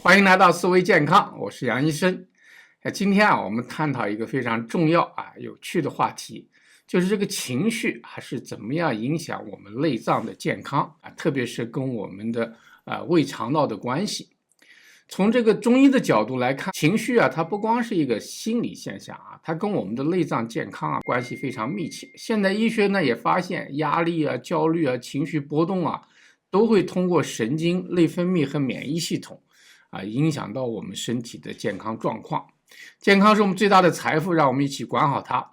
欢迎来到思维健康，我是杨医生。今天我们探讨一个非常重要有趣的话题，就是这个情绪是怎么样影响我们内脏的健康特别是跟我们的胃肠道的关系。从这个中医的角度来看，情绪它不光是一个心理现象它跟我们的内脏健康关系非常密切。现代医学呢也发现，压力焦虑情绪波动都会通过神经、内分泌和免疫系统影响到我们身体的健康状况。健康是我们最大的财富，让我们一起管好它。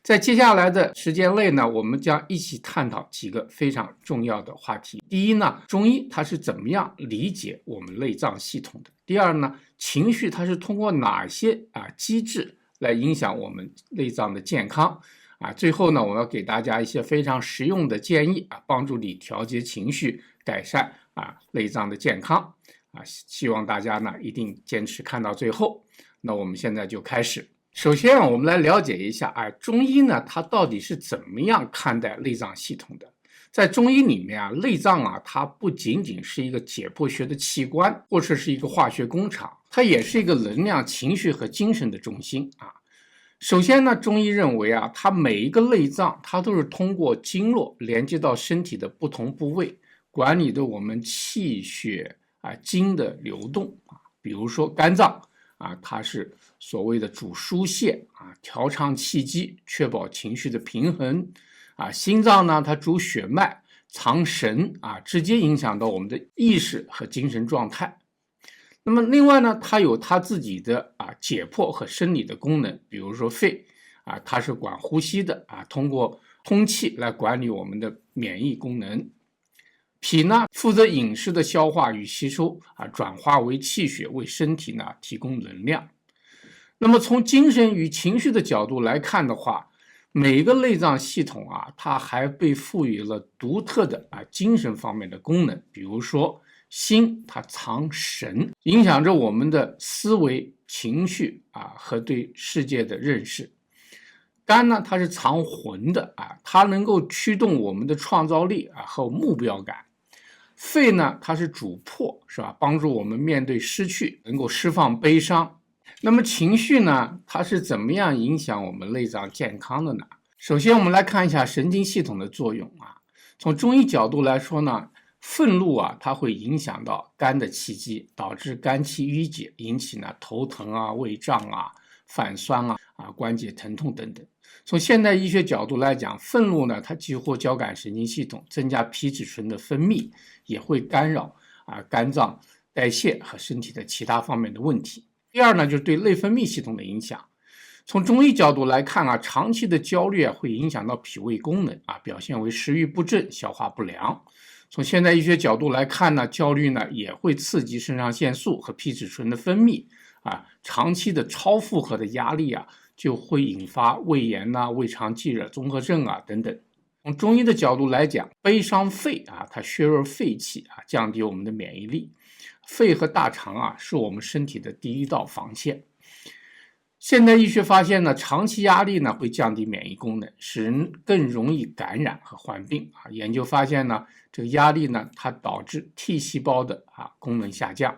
在接下来的时间内呢，我们将一起探讨几个非常重要的话题。第一呢，中医它是怎么样理解我们内脏系统的？第二呢，情绪它是通过哪些机制来影响我们内脏的健康？最后呢，我要给大家一些非常实用的建议帮助你调节情绪，改善内脏的健康希望大家呢一定坚持看到最后。那我们现在就开始。首先我们来了解一下中医呢它到底是怎么样看待内脏系统的。在中医里面内脏它不仅仅是一个解剖学的器官，或者是一个化学工厂，它也是一个能量、情绪和精神的中心首先呢，中医认为它每一个内脏它都是通过经络连接到身体的不同部位，管理的我们气血精的流动比如说肝脏它是所谓的主疏泄调畅气机，确保情绪的平衡心脏呢它主血脉，藏神直接影响到我们的意识和精神状态。那么另外呢，它有它自己的解剖和生理的功能，比如说肺它是管呼吸的通过通气来管理我们的免疫功能。脾呢负责饮食的消化与吸收转化为气血，为身体呢提供能量。那么从精神与情绪的角度来看的话，每一个内脏系统它还被赋予了独特的精神方面的功能。比如说心它藏神，影响着我们的思维、情绪和对世界的认识。肝呢它是藏魂的它能够驱动我们的创造力和目标感。肺呢它是主魄，是吧？帮助我们面对失去，能够释放悲伤。那么情绪呢它是怎么样影响我们内脏健康的呢？首先我们来看一下神经系统的作用从中医角度来说呢，愤怒它会影响到肝的气机，导致肝气郁结，引起呢头疼胃胀泛酸关节疼痛等等。从现代医学角度来讲，愤怒呢它激活交感神经系统，增加皮质醇的分泌，也会干扰肝脏代谢和身体的其他方面的问题。第二呢，就是对内分泌系统的影响。从中医角度来看长期的焦虑会影响到脾胃功能表现为食欲不振、消化不良。从现代医学角度来看呢，焦虑呢也会刺激肾上腺素和皮质醇的分泌长期的超负荷的压力就会引发胃炎胃肠积热综合症等等。从中医的角度来讲，悲伤肺它削弱肺气降低我们的免疫力。肺和大肠是我们身体的第一道防线。现代医学发现呢，长期压力呢会降低免疫功能，使人更容易感染和患病研究发现呢，这个压力呢它导致 T 细胞的功能下降。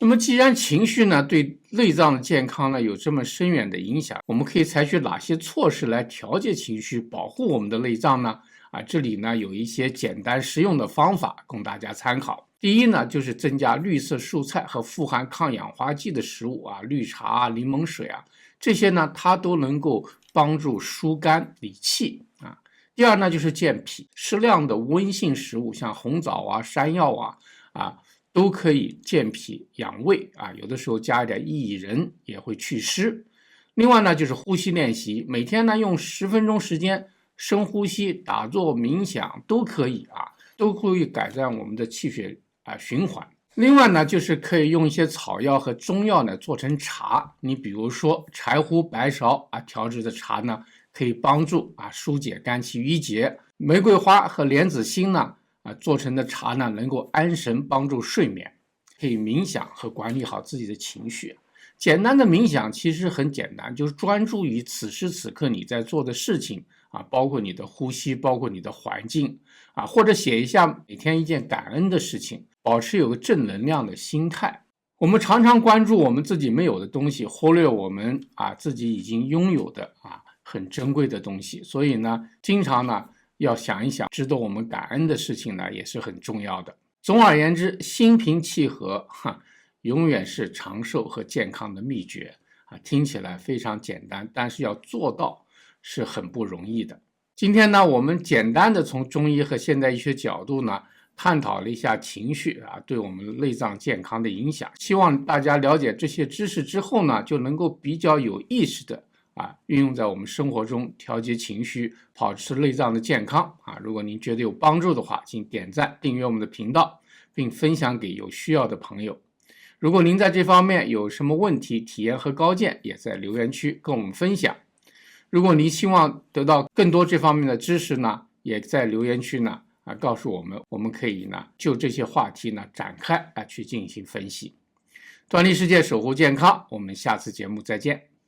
那么既然情绪呢对内脏的健康呢有这么深远的影响，我们可以采取哪些措施来调节情绪，保护我们的内脏呢？这里呢有一些简单实用的方法供大家参考。第一呢，就是增加绿色蔬菜和富含抗氧化剂的食物绿茶柠檬水这些呢它都能够帮助疏肝理气第二呢，就是健脾，适量的温性食物，像红枣山药都可以健脾养胃有的时候加一点薏仁也会祛湿。另外呢，就是呼吸练习，每天呢用10分钟时间深呼吸、打坐、冥想都可以都会改善我们的气血循环。另外呢，就是可以用一些草药和中药呢做成茶，你比如说柴胡、白芍调制的茶呢，可以帮助疏解肝气郁结。玫瑰花和莲子心呢做成的茶呢，能够安神帮助睡眠。可以冥想和管理好自己的情绪。简单的冥想其实很简单，就是专注于此时此刻你在做的事情包括你的呼吸，包括你的环境或者写一下每天一件感恩的事情，保持有个正能量的心态。我们常常关注我们自己没有的东西，忽略我们自己已经拥有的很珍贵的东西。所以呢，经常呢要想一想，值得我们感恩的事情呢也是很重要的。总而言之，心平气和永远是长寿和健康的秘诀听起来非常简单，但是要做到是很不容易的。今天呢，我们简单的从中医和现代医学角度呢探讨了一下情绪对我们内脏健康的影响。希望大家了解这些知识之后呢，就能够比较有意识的运用在我们生活中，调节情绪，保持内脏的健康如果您觉得有帮助的话，请点赞订阅我们的频道，并分享给有需要的朋友。如果您在这方面有什么问题、体验和高见，也在留言区跟我们分享。如果您希望得到更多这方面的知识呢，也在留言区呢告诉我们，我们可以呢就这些话题呢展开去进行分析。端粒世界守护健康，我们下次节目再见。